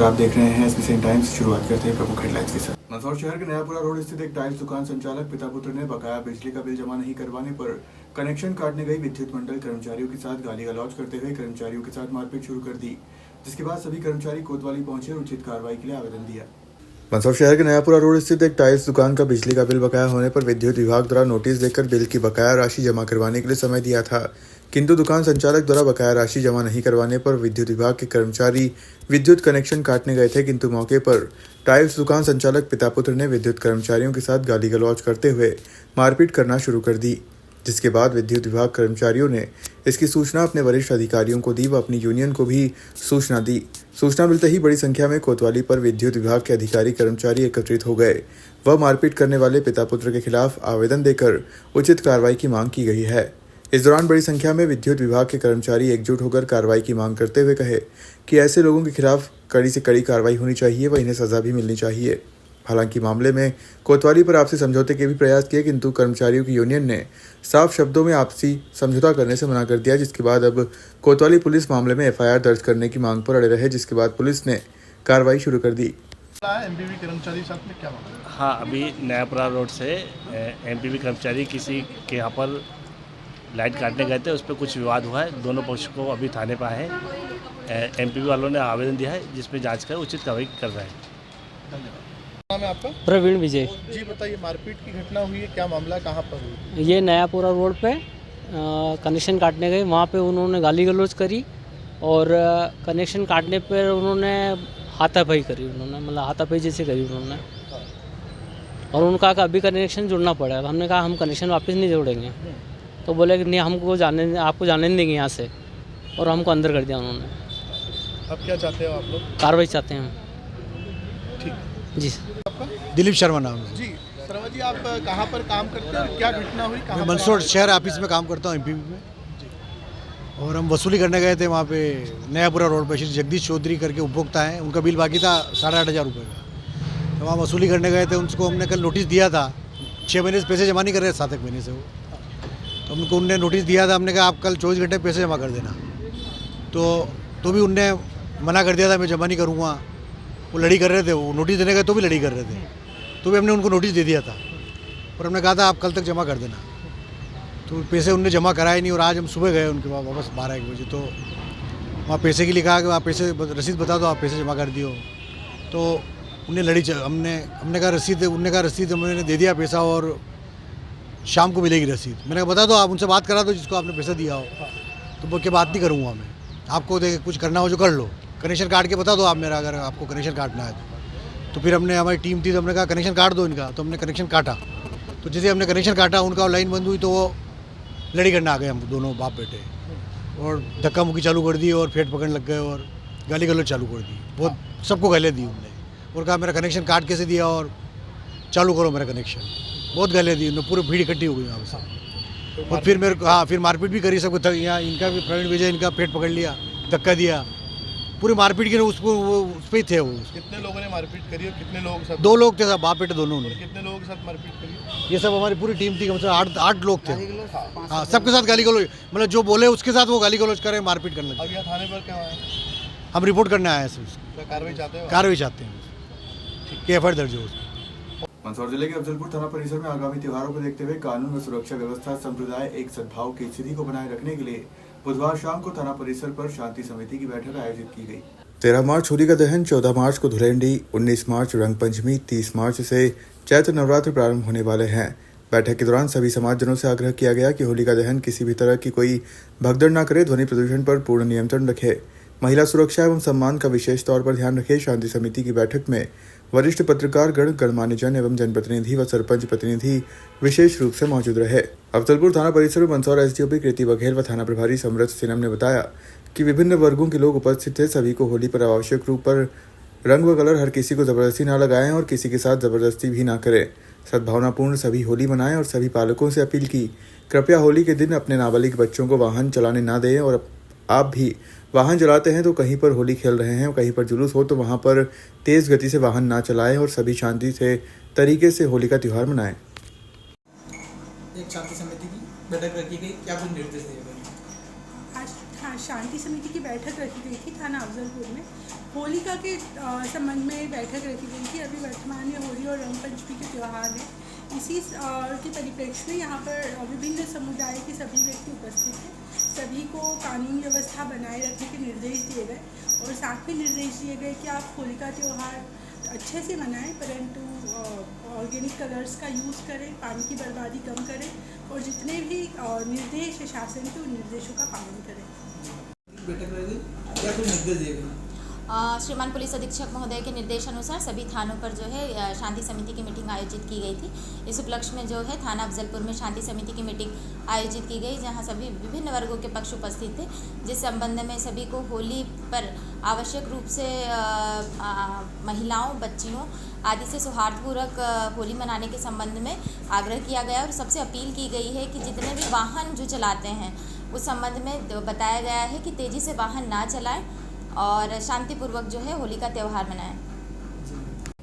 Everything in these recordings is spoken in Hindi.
नमस्कार, आप देख रहे हैं एसबीसी टाइम्स। शुरुआत करते हैं प्रमुख हेडलाइंस के साथ। मंदसौर शहर के नयापुरा रोड स्थित एक टाइल्स दुकान संचालक पिता पुत्र ने बकाया बिजली का बिल जमा नहीं करवाने पर कनेक्शन काटने गई विद्युत मंडल कर्मचारियों के साथ गाली गलौज करते हुए कर्मचारियों के साथ मारपीट शुरू कर दी, जिसके बाद सभी कर्मचारी कोतवाली पहुंचे और उचित कार्रवाई के लिए आवेदन दिया। मंदसौर शहर के नयापुरा रोड स्थित एक टाइल्स दुकान का बिजली का बिल बकाया होने पर विद्युत विभाग द्वारा नोटिस देकर बिल की बकाया राशि जमा करवाने के लिए समय दिया था, किंतु दुकान संचालक द्वारा बकाया राशि जमा नहीं करवाने पर विद्युत विभाग के कर्मचारी विद्युत कनेक्शन काटने गए थे, किंतु मौके पर टाइल्स दुकान संचालक पिता पुत्र ने विद्युत कर्मचारियों के साथ गाली गलौज करते हुए मारपीट करना शुरू कर दी, जिसके बाद विद्युत विभाग कर्मचारियों ने इसकी सूचना अपने वरिष्ठ अधिकारियों को दी व अपनी यूनियन को भी सूचना दी। सूचना मिलते ही बड़ी संख्या में कोतवाली पर विद्युत विभाग के अधिकारी कर्मचारी एकत्रित हो गए व मारपीट करने वाले पिता पुत्र के खिलाफ आवेदन देकर उचित कार्रवाई की मांग की गई है। इस दौरान बड़ी संख्या में विद्युत विभाग के कर्मचारी एकजुट होकर कार्रवाई की मांग करते हुए कहे कि ऐसे लोगों के खिलाफ कड़ी से कड़ी कार्रवाई होनी चाहिए व इन्हें सजा भी मिलनी चाहिए। हालांकि मामले में कोतवाली पर आपसी समझौते के भी प्रयास किए, किंतु कर्मचारियों की यूनियन ने साफ शब्दों में आपसी समझौता करने से मना कर दिया, जिसके बाद अब कोतवाली पुलिस मामले में एफआईआर दर्ज करने की मांग पर अड़े रहे, जिसके बाद पुलिस ने कार्रवाई शुरू कर दी। एमपीवी कर्मचारी साथ में क्या मामला है? हाँ, अभी नयापुरा रोड से एमपीवी कर्मचारी किसी के यहाँ पर लाइट काटने गए थे, उस पर कुछ विवाद हुआ है। दोनों पक्ष को अभी थाने पर आए हैं। एमपीवी वालों ने आवेदन दिया है, जिसमें जांच कर उचित कार्रवाई कर रहे हैं। धन्यवाद। नाम है आपका? प्रवीण विजय। जी बताइए, मारपीट की घटना हुई है, क्या मामला है, कहाँ पर हुई? ये नयापुरा रोड पे कनेक्शन काटने गए, वहाँ पे उन्होंने गाली गलौज करी और कनेक्शन काटने पर उन्होंने हाथापाई करी, मतलब हाथापाई जैसे करी उन्होंने, और उन्होंने कहा कि अभी कनेक्शन जुड़ना पड़ेगा। हमने कहा हम कनेक्शन वापस नहीं जोड़ेंगे, तो बोले कि नहीं आपको जाने नहीं देंगे यहाँ से, और हमको अंदर कर दिया उन्होंने। अब क्या चाहते हो आप लोग? कार्रवाई चाहते हैं हम। ठीक जी आपका? दिलीप शर्मा नाम है। जी शर्मा जी, आप कहाँ पर काम करते हैं और क्या घटना हुई? मैं मंदसौर शहर ऑफिस में काम करता हूँ एमपीवी में, और हम वसूली करने गए थे वहाँ पे नयापुरा रोड पे। श्री जगदीश चौधरी करके उपभोक्ता हैं, उनका बिल बाकी था 8,500 रुपये का। तो वहाँ वसूली करने गए थे, उनको हमने कल नोटिस दिया था। 6 महीने से पैसे जमा नहीं कर रहे, 7 महीने से वो। तो हमको उनने नोटिस दिया था, हमने कहा आप कल 24 घंटे पैसे जमा कर देना। तो भी उनने मना कर दिया था, मैं जमा नहीं करूँगा। वो लड़ी कर रहे थे, वो नोटिस देने गए तो भी लड़ी कर रहे थे, तो भी हमने उनको नोटिस दे दिया था और हमने कहा था आप कल तक जमा कर देना। तो पैसे उनने जमा कराए नहीं, और आज हम सुबह गए उनके पास वापस 12-1 बजे। तो वहाँ पैसे के लिए कहा कि आप पैसे रसीद बता दो, आप पैसे जमा कर दियो। तो उन्हें लड़ी हमने कहा रसीद, उनने कहा रसीद हमने दे दिया पैसा, और शाम को मिलेगी रसीद। मैंने कहा बता दो, आप उनसे बात करा दो जिसको आपने पैसा दिया हो। तो बोल के बात नहीं करूँगा मैं, आपको कुछ करना हो जो कर लो, कनेक्शन काट के बता दो आप मेरा, अगर आपको कनेक्शन काटना है तो। फिर हमने, हमारी टीम थी, तो हमने कहा कनेक्शन काट दो इनका। तो हमने कनेक्शन काटा, तो जैसे हमने कनेक्शन काटा उनका लाइन बंद हुई, तो वो लड़ी करने आ गए, हम दोनों बाप बेटे, और धक्का मुक्की चालू कर दी और फेट पकड़ने लग गए और गाली गलौज चालू कर दी। बहुत सबको गालियाँ दी उनने, और कहा मेरा कनेक्शन काट कैसे दिया और चालू करो मेरा कनेक्शन। बहुत गालियाँ दी उन्होंने, पूरी भीड़ इकट्ठी हो गई वहाँ से। और फिर मेरे को, हाँ, फिर मारपीट भी करी सबको। यहाँ इनका भी प्रवीण विजय, इनका पेट पकड़ लिया, धक्का दिया, पूरी मारपीट की। उसको वो उस पर ही थे वो। कितने लोगों ने मारपीट करी और कितने लोगों के साथ? 2 लोग थे साहब, बाप बेटे दोनों। उन्होंने कितने लोगों के साथ मारपीट करी? ये सब हमारी पूरी टीम थी, कम से कम 8 लोग थे। हाँ, सबके साथ गाली गलौज, मतलब जो बोले उसके साथ वो गाली गलौज करे, मारपीट करने लगे। अब यहाँ थाने पर क्या है? हम रिपोर्ट करने आए हैं सर, क्या कार्रवाई चाहते हो? कार्रवाई चाहते हैं कि एफआईआर दर्ज हो। मंदसौर जिले के अफजलपुर थाना परिसर में आगामी त्योहारों को देखते हुए कानून व सुरक्षा व्यवस्था, संप्रदाय एक सद्भाव की स्थिति को बनाए रखने के लिए बुधवार शाम को थाना परिसर पर शांति समिति की बैठक आयोजित की गई। 13 मार्च होलिका दहन, 14 मार्च को धुलेंडी, 19 मार्च रंग पंचमी, 30 मार्च से चैत्र नवरात्र प्रारंभ होने वाले हैं। बैठक के दौरान सभी समाजजनों से आग्रह किया गया कि होलिका दहन किसी भी तरह की कोई भगदड़ न करे, ध्वनि प्रदूषण पर पूर्ण नियंत्रण रखे, महिला सुरक्षा एवं सम्मान का विशेष तौर पर ध्यान रखे। शांति समिति की बैठक में वरिष्ठ पत्रकार गण, गणमान्यजन एवं जनप्रतिनिधि व सरपंच प्रतिनिधि विशेष रूप से मौजूद रहे। अफजलपुर थाना परिसर में मंदसौर एसडीओपी कृति बघेल व थाना प्रभारी समृत सिनम ने बताया कि विभिन्न वर्गों के लोग उपस्थित थे। सभी को होली पर आवश्यक रूप पर रंग व कलर हर किसी को जबरदस्ती न लगाएं और किसी के साथ जबरदस्ती भी न करें। सद्भावनापूर्ण सभी होली मनाएं और सभी पालकों से अपील की कृपया होली के दिन अपने नाबालिग बच्चों को वाहन चलाने न दें, और आप भी वाहन चलाते हैं तो कहीं पर होली खेल रहे हैं और कहीं पर जुलूस हो तो वहां पर तेज गति से वाहन ना चलाएं और सभी शांति से तरीके से होली का त्यौहार मनाएं। एक शांति समिति की बैठक रखी गई, क्या कुछ निर्देश दिए गए? आज शांति समिति की बैठक रखी गई थी थाना अफजलपुर में। होलिका के संबंध में बैठक रखी गई थी। अभी वर्तमान में होली और रंग पंचमी के त्यौहार हैं। इसी के परिप्रेक्ष्य में यहाँ पर विभिन्न समुदाय के सभी व्यक्ति उपस्थित हैं। सभी को कानून व्यवस्था बनाए रखने के निर्देश दिए गए और साथ में निर्देश दिए गए कि आप होलिका त्यौहार अच्छे से मनाएं, परंतु ऑर्गेनिक कलर्स का यूज़ करें, पानी की बर्बादी कम करें और जितने भी निर्देश है शासन के उन निर्देशों का पालन करें। बैठक रहेगी, क्या कुछ निर्देश दिए गए? श्रीमान पुलिस अधीक्षक महोदय के निर्देशानुसार सभी थानों पर जो है शांति समिति की मीटिंग आयोजित की गई थी। इस उपलक्ष्य में जो है थाना अफजलपुर में शांति समिति की मीटिंग आयोजित की गई, जहां सभी विभिन्न वर्गों के पक्ष उपस्थित थे, जिस संबंध में सभी को होली पर आवश्यक रूप से महिलाओं, बच्चियों आदि से सौहार्दपूर्वक होली मनाने के संबंध में आग्रह किया गया और सबसे अपील की गई है कि जितने भी वाहन जो चलाते हैं उस संबंध में बताया गया है कि तेज़ी से वाहन ना चलाएं और शांतिपूर्वक जो है होली का त्यौहार मनाएं।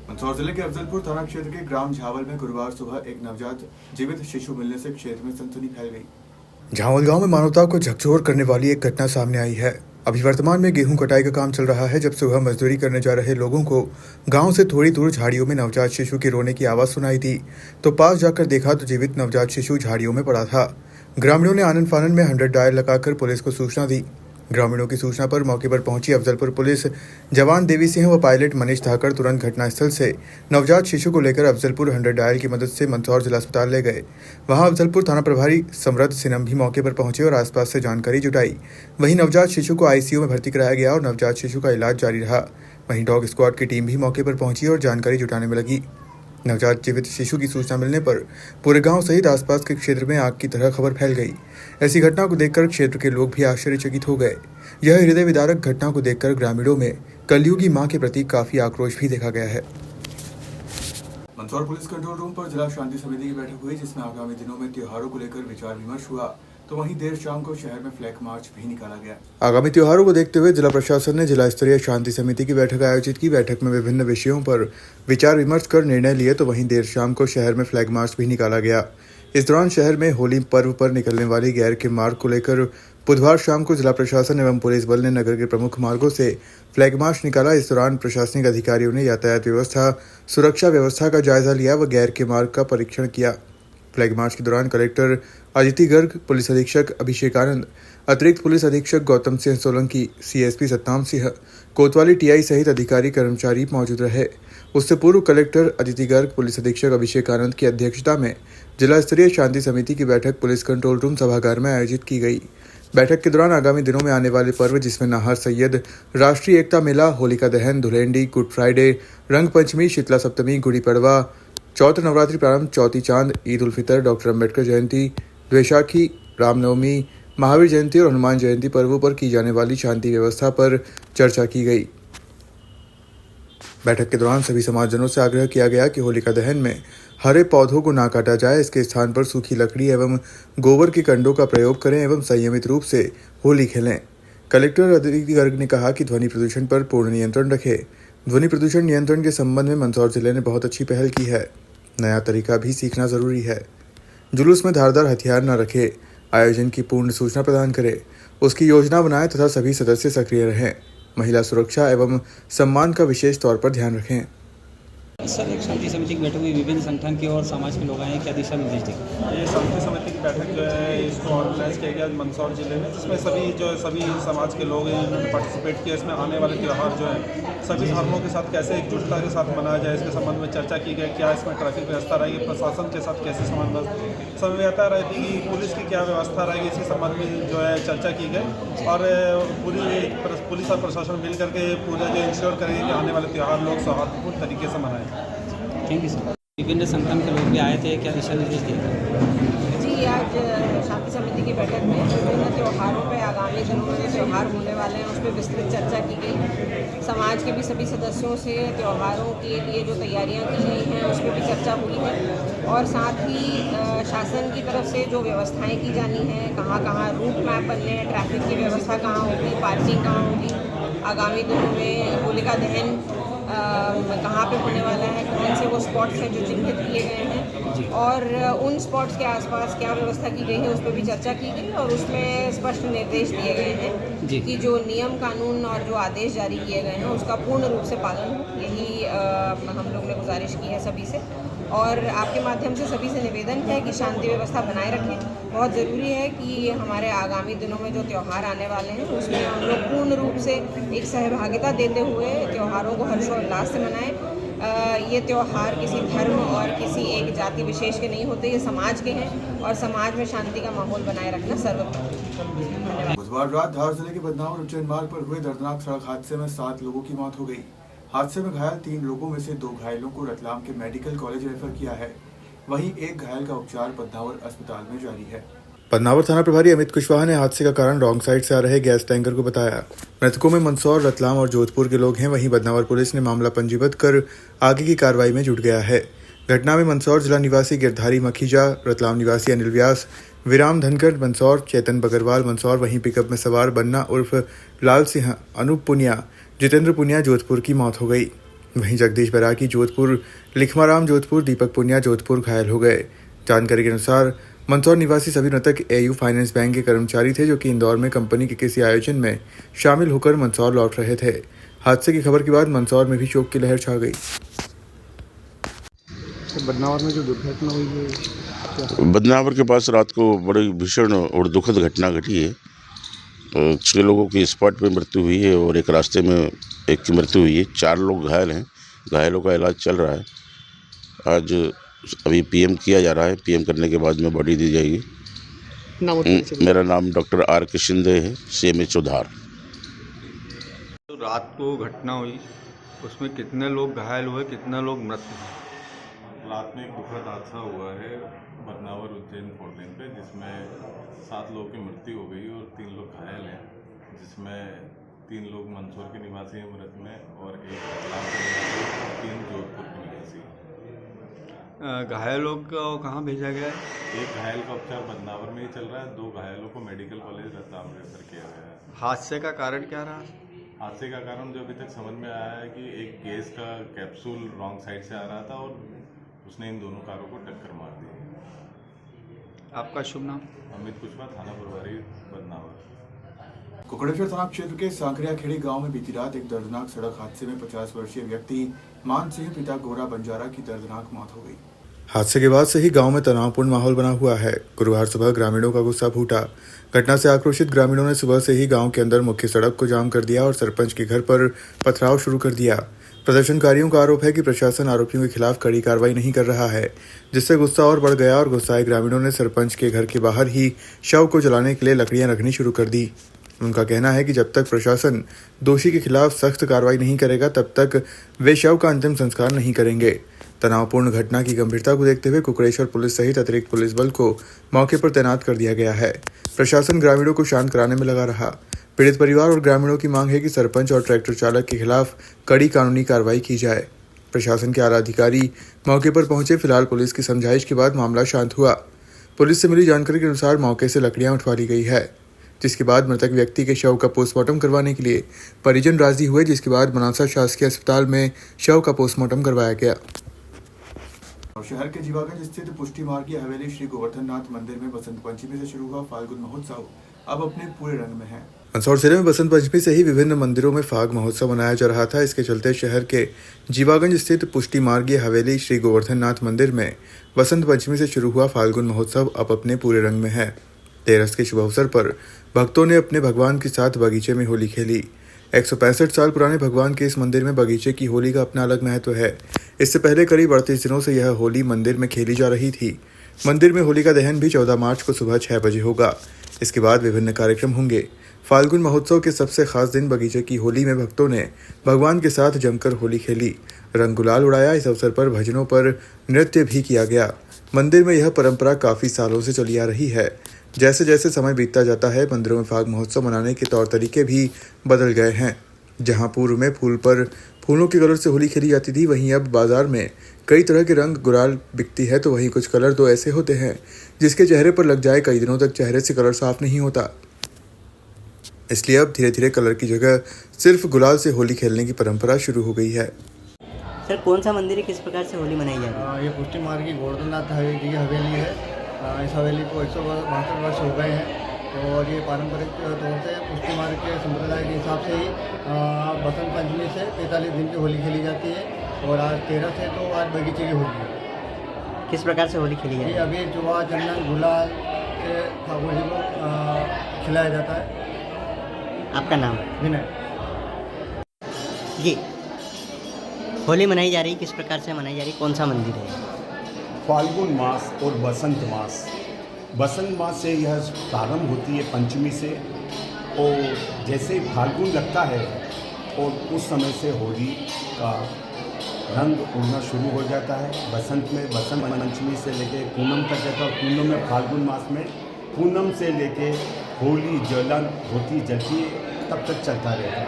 मंदसौर जिले के अफजलपुर थाना क्षेत्र के ग्राम झावल में गुरुवार सुबह एक नवजात जीवित शिशु मिलने से क्षेत्र में सनसनी फैल गई। झावल गांव में मानवता को झकझोर करने वाली एक घटना सामने आई है। अभी वर्तमान में गेहूं कटाई का काम चल रहा है, जब सुबह मजदूरी करने जा रहे लोगों को गांव से थोड़ी दूर झाड़ियों में नवजात शिशु के रोने की आवाज सुनाई थी, तो पास जाकर देखा तो जीवित नवजात शिशु झाड़ियों में पड़ा था। ग्रामीणों ने आनन फानन में 100 डायल लगाकर पुलिस को सूचना दी। ग्रामीणों की सूचना पर मौके पर पहुंची अफजलपुर पुलिस जवान देवी सिंह व पायलट मनीष धाकड़ तुरंत घटनास्थल से नवजात शिशु को लेकर अफजलपुर 100 डायल की मदद से मंदसौर जिला अस्पताल ले गए। वहां अफजलपुर थाना प्रभारी समृद्ध सिनम भी मौके पर पहुंचे और आसपास से जानकारी जुटाई। वहीं नवजात शिशु को आईसीयू में भर्ती कराया गया और नवजात शिशु का इलाज जारी रहा। वहीं डॉग स्क्वाड की टीम भी मौके पर पहुंची और जानकारी जुटाने में लगी। नवजात जीवित शिशु की सूचना मिलने पर पूरे गांव सहित आसपास के क्षेत्र में आग की तरह खबर फैल गई। ऐसी घटना को देखकर क्षेत्र के लोग भी आश्चर्यचकित हो गए। यह हृदय विदारक घटना को देखकर ग्रामीणों में कलयुगी मां के प्रति काफी आक्रोश भी देखा गया है। मंदसौर पुलिस कंट्रोल रूम पर जिला शांति समिति की बैठक हुई, जिसमें आगामी दिनों में त्योहारों को लेकर विचार विमर्श हुआ, तो वहीं देर शाम को शहर में फ्लैग मार्च भी निकाला गया। आगामी त्योहारों को देखते हुए जिला प्रशासन ने जिला स्तरीय शांति समिति की बैठक आयोजित की। बैठक में विभिन्न विषयों पर विचार विमर्श कर निर्णय लिए, तो वहीं देर शाम को शहर में फ्लैग मार्च भी निकाला गया। इस दौरान शहर में होली पर्व पर निकलने वाली गैर के मार्ग को लेकर बुधवार शाम को जिला प्रशासन एवं पुलिस बल ने नगर के प्रमुख मार्गों से फ्लैग मार्च निकाला। इस दौरान प्रशासनिक अधिकारियों ने यातायात व्यवस्था, सुरक्षा व्यवस्था का जायजा लिया व गैर के मार्ग का परीक्षण किया। फ्लैग मार्च के दौरान कलेक्टर अदिति गर्ग, पुलिस अधीक्षक अभिषेक आनंद, अतिरिक्त पुलिस अधीक्षक गौतम सिंह सोलंकी, सीएसपी सतनाम सिंह, कोतवाली टीआई सहित अधिकारी कर्मचारी मौजूद रहे। उससे पूर्व कलेक्टर अदिति गर्ग, पुलिस अधीक्षक अभिषेक आनंद की अध्यक्षता में जिला स्तरीय शांति समिति की बैठक पुलिस कंट्रोल रूम सभागार में आयोजित की गई। बैठक के दौरान आगामी दिनों में आने वाले पर्व, जिसमें नाहर सैयद, राष्ट्रीय एकता मेला, होलिका दहन, धुलेंडी, गुड फ्राइडे, रंग पंचमी, शीतला सप्तमी, गुड़ी पड़वा, चौथ नवरात्रि प्रारंभ, चौथी चांद, ईद उल फितर, डॉक्टर अम्बेडकर जयंती, द्वैशाखी, रामनवमी, महावीर जयंती और हनुमान जयंती पर्वों पर की जाने वाली शांति व्यवस्था पर चर्चा की गई। बैठक के दौरान सभी समाजजनों से आग्रह किया गया कि होलिका दहन में हरे पौधों को ना काटा जाए, इसके स्थान पर सूखी लकड़ी एवं गोबर के कंडों का प्रयोग करें एवं संयमित रूप से होली खेलें। कलेक्टर अदिति गर्ग ने कहा कि ध्वनि प्रदूषण पर पूर्ण नियंत्रण रखें। ध्वनि प्रदूषण नियंत्रण के संबंध में मंदसौर जिले ने बहुत अच्छी पहल की है। नया तरीका भी सीखना जरूरी है। जुलूस में धारदार हथियार न रखें, आयोजन की पूर्ण सूचना प्रदान करें, उसकी योजना बनाएं तथा सभी सदस्य सक्रिय रहें। महिला सुरक्षा एवं सम्मान का विशेष तौर पर ध्यान रखें। सर, एक शांति समिति की बैठक हुई, विभिन्न संगठन के और समाज के लोग आए, क्या दिशा निर्देश दें? ये शांति समिति की बैठक जो है इसको ऑर्गेनाइज किया गया मंदसौर जिले में, जिसमें सभी समाज के लोग हैं, इन्होंने पार्टिसिपेट किया। इसमें आने वाले त्यौहार जो है सभी धर्मों के साथ कैसे एकजुटता के साथ मनाया जाए, इसके संबंध में चर्चा की गई। क्या इसमें ट्रैफिक व्यवस्था रहेगी, प्रशासन के साथ कैसे समन्वयता रहेगी, पुलिस की क्या व्यवस्था रहेगी, इसी संबंध में जो है चर्चा की गई। और पूरी पुलिस और प्रशासन मिल करके पूरा जो इंश्योर करेंगे कि आने वाले त्यौहार लोग सौहार्दपूर्ण तरीके से मनाएं। Thank you sir. विभिन्न संगठन के लोग भी आए थे, क्या दिशा निर्देश दिए गए? जी, आज शांति समिति की बैठक में विभिन्न त्योहारों पर, आगामी दिनों में जो त्यौहार होने वाले हैं उस पर विस्तृत चर्चा की गई। समाज के भी सभी सदस्यों से त्योहारों के लिए जो तैयारियां की गई हैं उस पर भी चर्चा हुई है और साथ ही शासन की तरफ से जो व्यवस्थाएं की जानी हैं, कहाँ रूट मैप बनने हैं, ट्रैफिक की व्यवस्था कहाँ होगी, पार्किंग कहाँ होगी, आगामी दिनों में होलिका दहन कहाँ पे होने वाला है, कौन से वो स्पॉट्स हैं जो चिन्हित किए गए हैं और उन स्पॉट्स के आसपास क्या व्यवस्था की गई है उस पर भी चर्चा की गई और उसमें स्पष्ट निर्देश दिए गए हैं कि जो नियम कानून और जो आदेश जारी किए गए हैं उसका पूर्ण रूप से पालन हो। यही हम लोग ने गुजारिश की है सभी से और आपके माध्यम से सभी से निवेदन है कि शांति व्यवस्था बनाए रखें। बहुत ज़रूरी है कि हमारे आगामी दिनों में जो त्यौहार आने वाले हैं उसमें हम लोग पूर्ण रूप से एक सहभागिता देते हुए त्योहारों को हर्षोल्लास से मनाएं। ये त्यौहार किसी धर्म और किसी एक जाति विशेष के नहीं होते, ये समाज के हैं और समाज में शांति का माहौल बनाए रखना सर्वप्रथम। बुधवार रात धार जिले के बदनावर उज्जैन मार्ग पर हुए दर्दनाक सड़क हादसे में 7 लोगों की मौत हो गई। हादसे में घायल 3 लोगों में से 2 घायलों को रतलाम के मेडिकल कॉलेज रेफर किया है, वहीं एक घायल का उपचार बदनावर अस्पताल में जारी है। बदनावर थाना प्रभारी अमित कुशवाहा ने हादसे का कारण रॉन्ग साइड से आ रहे गैस टैंकर को बताया। मृतकों में मंदसौर, रतलाम और जोधपुर के लोग हैं। वहीं बदनावर पुलिस ने मामला पंजीबद्ध कर आगे की कार्रवाई में जुट गया है। घटना में मंदसौर जिला निवासी गिरधारी मखीजा, रतलाम निवासी अनिल व्यास, विराम धनखड़ मंदसौर, चेतन बगरवाल मंदसौर, वहीं पिकअप में सवार बन्ना उर्फ लाल सिंह, अनूप पुनिया, जितेंद्र पुनिया जोधपुर की मौत हो गई। वहीं जगदीश बराकी जोधपुर, लिखमाराम जोधपुर, दीपक पुनिया जोधपुर घायल हो गए। जानकारी के अनुसार मंदसौर निवासी सभी मृतक एयू फाइनेंस बैंक के कर्मचारी थे जो कि इंदौर में कंपनी के किसी आयोजन में शामिल होकर मंदसौर लौट रहे थे। हादसे की खबर के बाद मंदसौर में भी शोक की लहर छा गई। बदनावर में जो दुर्घटना हुई है, बदनावर के पास रात को बड़ी भीषण और दुखद घटना घटी है। 6 लोगों की स्पॉट पे मृत्यु हुई है और एक रास्ते में एक की मृत्यु हुई है। 4 लोग घायल हैं। घायलों का इलाज चल रहा है। आज अभी पीएम किया जा रहा है। पीएम करने के बाद में बॉडी दी जाएगी। मेरा नाम डॉक्टर आर के शिंदे है, CMHO धार। तो रात को घटना हुई, उसमें कितने लोग घायल हुए, कितने लोग मृत हुए? रात में एक दुखद हादसा हुआ है बदनावर उज्जैन 4 लेन पे, जिसमें 7 लोगों की मृत्यु हो गई और 3 लोग घायल हैं, जिसमें 3 लोग मंदसौर के निवासी हैं मृत में और एक रतलाम के निवासी और 3 जोधपुर के निवासी। घायलों को कहाँ भेजा गया है? एक घायल का उपचार बदनावर में ही चल रहा है। 2 घायलों को मेडिकल कॉलेज रतलाम रेफर किया गया है। हादसे का कारण क्या रहा? हादसे का कारण जो अभी तक समझ में आया है कि एक गैस का कैप्सूल रॉन्ग साइड से आ रहा था और उसने इन दोनों कारों को टक्कर मार दी। आपका शुभ नाम? अमित कुशवाहा, थाना प्रभारी बदनावर। कुकड़ेश्वर थाना क्षेत्र के सांकरिया खेड़ी गांव में बीती रात एक दर्दनाक सड़क हादसे में 50 वर्षीय व्यक्ति मान सिंह पिता गोरा बंजारा की दर्दनाक मौत हो गई। हादसे के बाद से ही गांव में तनावपूर्ण माहौल बना हुआ है। गुरुवार सुबह ग्रामीणों का गुस्सा फूटा। घटना से आक्रोशित ग्रामीणों ने सुबह से ही गांव के अंदर मुख्य सड़क को जाम कर दिया और सरपंच के घर पर पथराव शुरू कर दिया। प्रदर्शनकारियों का आरोप है कि प्रशासन आरोपियों के खिलाफ कड़ी कार्रवाई नहीं कर रहा है, जिससे गुस्सा और बढ़ गया और गुस्साए ग्रामीणों ने सरपंच के घर के बाहर ही शव को जलाने के लिए लकड़ियां रखनी शुरू कर दी। उनका कहना है कि जब तक प्रशासन दोषी के खिलाफ सख्त कार्रवाई नहीं करेगा तब तक वे शव का अंतिम संस्कार नहीं करेंगे। तनावपूर्ण घटना की गंभीरता को देखते हुए कुकड़ेश्वर पुलिस सहित अतिरिक्त पुलिस बल को मौके पर तैनात कर दिया गया है। प्रशासन ग्रामीणों को शांत कराने में लगा रहा। पीड़ित परिवार और ग्रामीणों की मांग है कि सरपंच और ट्रैक्टर चालक के खिलाफ कड़ी कानूनी कार्रवाई की जाए। प्रशासन के आला अधिकारी मौके पर पहुंचे। फिलहाल पुलिस की समझाइश के बाद मामला शांत हुआ। पुलिस से मिली जानकारी के अनुसार मौके से लकड़ियां उठवा ली गई है, जिसके बाद मृतक व्यक्ति के शव का पोस्टमार्टम करवाने के लिए परिजन राजी हुए, जिसके बाद बनासा शासकीय अस्पताल में शव का पोस्टमार्टम करवाया गया। और शहर के जीवागंज स्थित पुष्टि मार्गीय हवेली श्री गोवर्धननाथ मंदिर में बसंत पंचमी से शुरू हुआ फाल्गुन महोत्सव अब अपने पूरे रंग में है। मंदसौर जिले में बसंत पंचमी से ही विभिन्न मंदिरों में फाग महोत्सव मनाया जा रहा था। इसके चलते शहर के जीवागंज स्थित पुष्टि मार्गीय हवेली श्री गोवर्धननाथ मंदिर में बसंत पंचमी से शुरू हुआ फाल्गुन महोत्सव अब अपने पूरे रंग में है। तेरस के शुभ अवसर पर भक्तों ने अपने भगवान के साथ बगीचे में होली खेली। 165 साल पुराने भगवान के इस मंदिर में बगीचे की होली का अपना अलग महत्व है। इससे पहले करीब 38 दिनों से यह होली मंदिर में खेली जा रही थी। मंदिर में होली का दहन भी 14 मार्च को सुबह 6 बजे होगा। इसके बाद विभिन्न कार्यक्रम होंगे। फाल्गुन महोत्सव के सबसे खास दिन बगीचे की होली में भक्तों ने भगवान के साथ जमकर होली खेली, रंग गुलाल उड़ाया। इस अवसर पर भजनों पर नृत्य भी किया गया। मंदिर में यह परंपरा काफी सालों से चली आ रही है। जैसे जैसे समय बीतता जाता है, मंदिरों में फाग महोत्सव मनाने के तौर तरीके भी बदल गए हैं। जहां पूर्व में फूलों के कलर से होली खेली जाती थी, वहीं अब बाजार में कई तरह के रंग गुलाल बिकती है। तो वहीं कुछ कलर तो ऐसे होते हैं जिसके चेहरे पर लग जाए कई दिनों तक चेहरे से कलर साफ नहीं होता। इसलिए अब धीरे धीरे कलर की जगह सिर्फ गुलाल से होली खेलने की परंपरा शुरू हो गई है। सर कौन सा मंदिर है, किस प्रकार से होली मनाई जा रही है? ये पुष्टि मार्ग की गोवर्धननाथ हवेली की हवेली है। इस हवेली को 162 वर्ष हो गए हैं और ये पारंपरिक तौर से पुष्टि मार्ग के संप्रदाय के हिसाब से ही बसंत पंचमी से 45 दिन की होली खेली जाती है और आज 13 से तो आज बगीचे की होली है। किस प्रकार से होली खेली जाती ये है? अभी जुआ चंदन गुलाल से ठाकुर जी को खिलाया जाता है। आपका नाम? विनय जी। होली मनाई जा रही, किस प्रकार से मनाई जा रही, कौन सा मंदिर है? फाल्गुन मास और बसंत मास, बसंत मास से यह प्रारंभ होती है पंचमी से, और जैसे ही फाल्गुन लगता है और उस समय से होली का रंग उड़ना शुरू हो जाता है। बसंत में बसंत पंचमी से लेके पूनम तक रहता है और पूनम में फाल्गुन मास में पूनम से लेके होली जलन होती जलती तब तक चलता रहता है।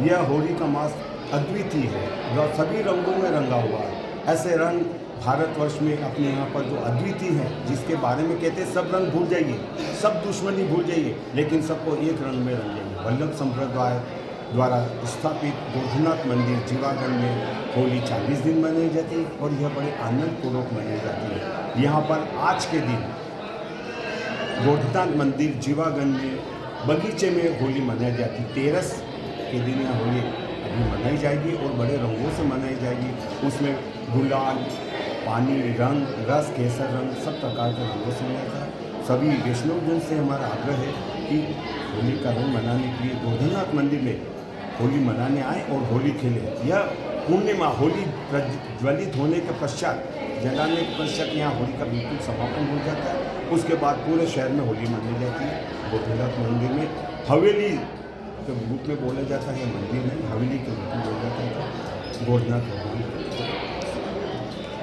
यह होली का मास अद्वितीय है, जो सभी रंगों में रंगा हुआ है। ऐसे रंग भारतवर्ष में अपने यहाँ पर जो अद्वितीय है, जिसके बारे में कहते हैं सब रंग भूल जाइए, सब दुश्मनी भूल जाइए, लेकिन सबको एक रंग में रंगेंगे। वल्लभ संप्रदाय द्वारा स्थापित गोरखनाथ मंदिर जीवागंज में होली 40 दिन मनाई जाती है और यह बड़े आनंदपूर्वक मनाई जाती है। यहाँ पर आज के दिन गोरखनाथ मंदिर जीवागंज में बगीचे में होली मनाई जाती है। 13 के दिन यह होली अभी मनाई जाएगी और बड़े रंगों से मनाई जाएगी। उसमें गुलाल, पानी, रंग, रस, केसर रंग, सब प्रकार के रंगों से मनाया जाता है। सभी वैष्णवजन से हमारा आग्रह है कि होली का रंग मनाने के लिए गोरखनाथ मंदिर में होली मनाने आए और होली खेलें। यह पूर्णिमा होली प्रज्वलित होने के पश्चात, जलाने के पश्चात यहाँ होली का बिल्कुल समापन हो जाता है। उसके बाद पूरे शहर में होली मनाई जाती है। गोरखनाथ मंदिर में हवेली के रूप में बोला जाता है, मंदिर में हवेली के रूप में बोला जाता है गोरखनाथ हवेली।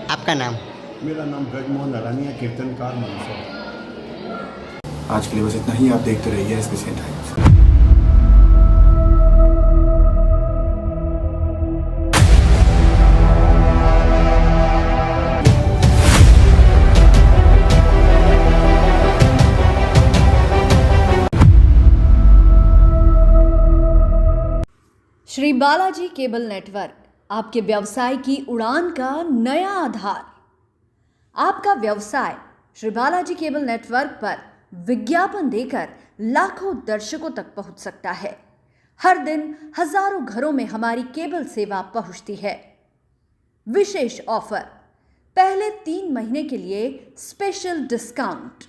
आपका नाम? मेरा नाम ब्रजमोहन अरानिया, कीर्तनकार मंदसौर। आज के लिए बस इतना ही। आप देखते रहिए SBCN times. Shri Balaji cable network, आपके व्यवसाय की उड़ान का नया आधार। आपका व्यवसाय श्री बालाजी केबल नेटवर्क पर विज्ञापन देकर लाखों दर्शकों तक पहुंच सकता है। हर दिन हजारों घरों में हमारी केबल सेवा पहुंचती है। विशेष ऑफर, पहले 3 महीने के लिए स्पेशल डिस्काउंट।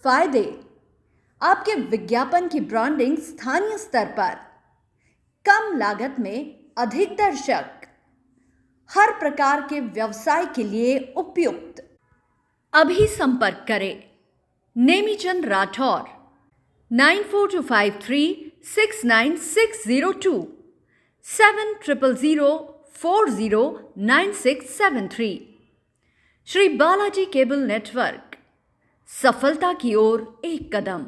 फायदे, आपके विज्ञापन की ब्रांडिंग स्थानीय स्तर पर, कम लागत में अधिक दर्शक, हर प्रकार के व्यवसाय के लिए उपयुक्त। अभी संपर्क करें नेमीचंद राठौर 9425369602 7000409673। श्री बालाजी केबल नेटवर्क, सफलता की ओर एक कदम।